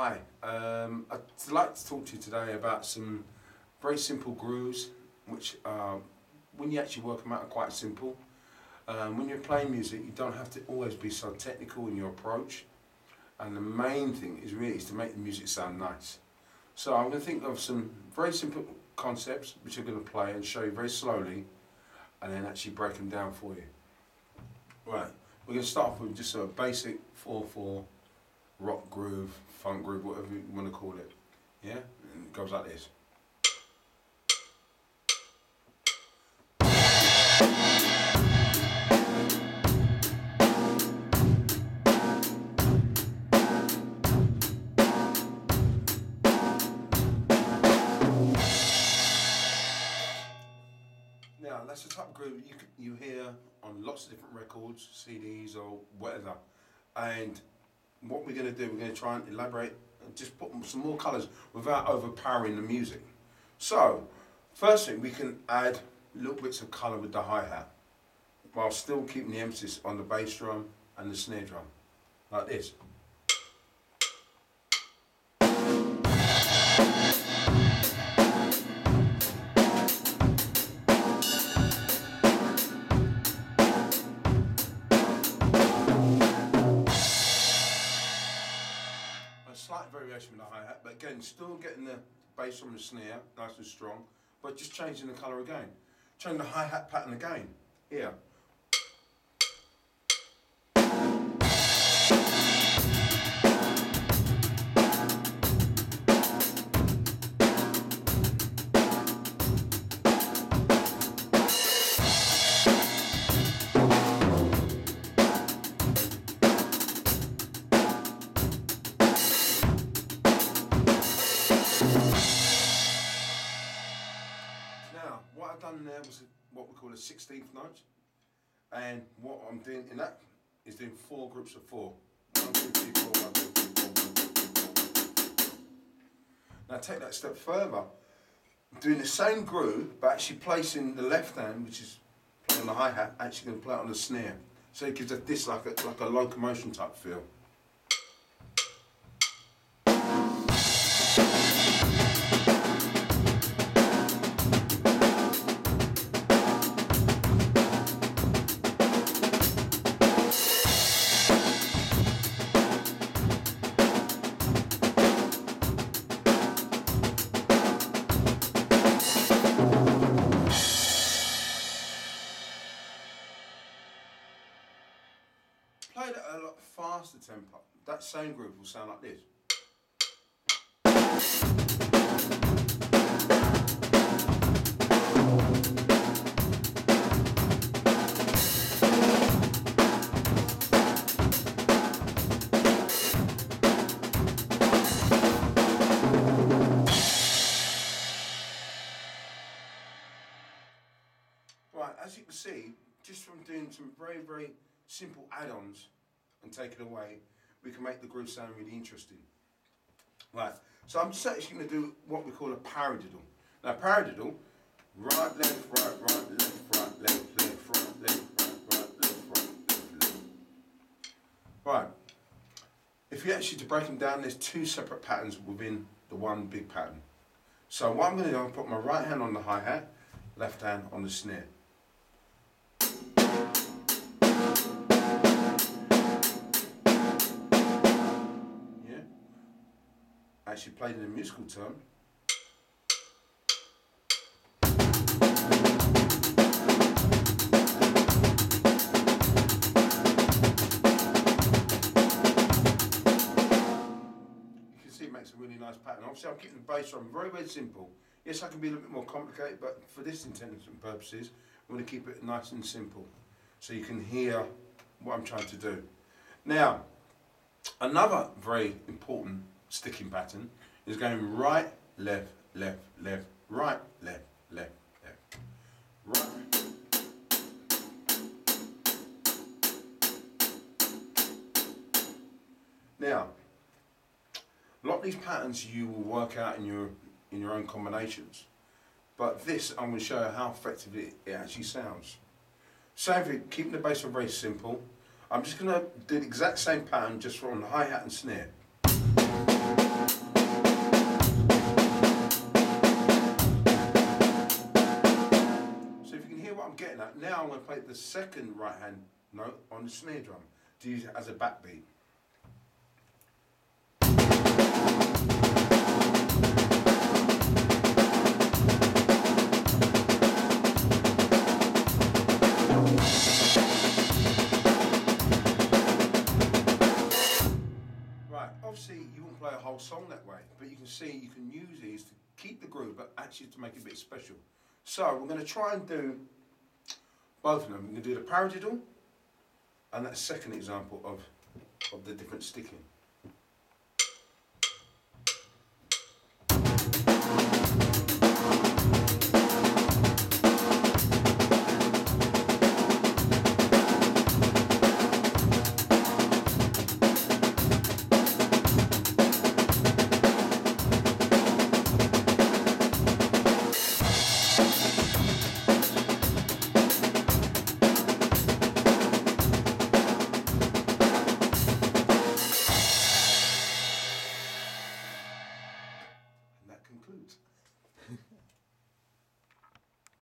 Hi, I'd like to talk to you today about some very simple grooves which when you actually work them out are quite simple. When you're playing music you don't have to always be so technical in your approach, and the main thing is really to make the music sound nice. So I'm going to think of some very simple concepts which I'm going to play and show you very slowly and then actually break them down for you. Right, we're going to start off with just a basic 4/4 rock groove, funk groove, whatever you want to call it. Yeah, and it goes like this. Now that's the type of groove you hear on lots of different records, CDs or whatever. And what we're going to do, we're going to try and elaborate and just put some more colours without overpowering the music. So, first thing, we can add little bits of colour with the hi-hat while still keeping the emphasis on the bass drum and the snare drum, like this. Slight variation with the hi-hat, but again, still getting the bass from the snare, nice and strong, but just changing the colour again. Changing the hi-hat pattern again, here. Now, what I've done there was what we call a 16th note, and what I'm doing in that is doing 4 groups of 4. 1, 2, 3, 4, 1, 2, 3, 4, 1, 2, 3, 4. Now take that a step further, doing the same groove, but actually placing the left hand, which is playing the hi-hat, actually going to play it on the snare. So it gives this like a locomotion type feel. Played at a lot faster tempo, that same groove will sound like this. Right, as you can see, just from doing some very, very simple add-ons and take it away, we can make the groove sound really interesting. Right, so I'm just actually going to do what we call a paradiddle. Now paradiddle, right, left, right, right, left, right, left, left, right, left, right, right, left, right, left, left. Right, if you actually to break them down, there's 2 separate patterns within the one big pattern. So what I'm going to do, I'm going to put my right hand on the hi-hat, left hand on the snare. Actually played in a musical term. You can see it makes a really nice pattern. Obviously I'm keeping the bass drum very, very simple. Yes, I can be a little bit more complicated, but for this intents and purposes, I'm going to keep it nice and simple so you can hear what I'm trying to do. Now, another very important sticking pattern is going right, left, left, left, right, left, left, left, right. Now, a lot of these patterns you will work out in your own combinations, but this I'm going to show you how effectively it actually sounds. Same thing, keeping the bass drum very simple. I'm just going to do the exact same pattern just from the hi-hat and snare. So if you can hear what I'm getting at, now I'm going to play the second right hand note on the snare drum to use it as a backbeat. Right, obviously you won't play a whole song that way, but you can see you can use these to keep the groove, but actually to make it a bit special. So we're going to try and do both of them. We're going to do the paradiddle and that second example of the different sticking. That concludes.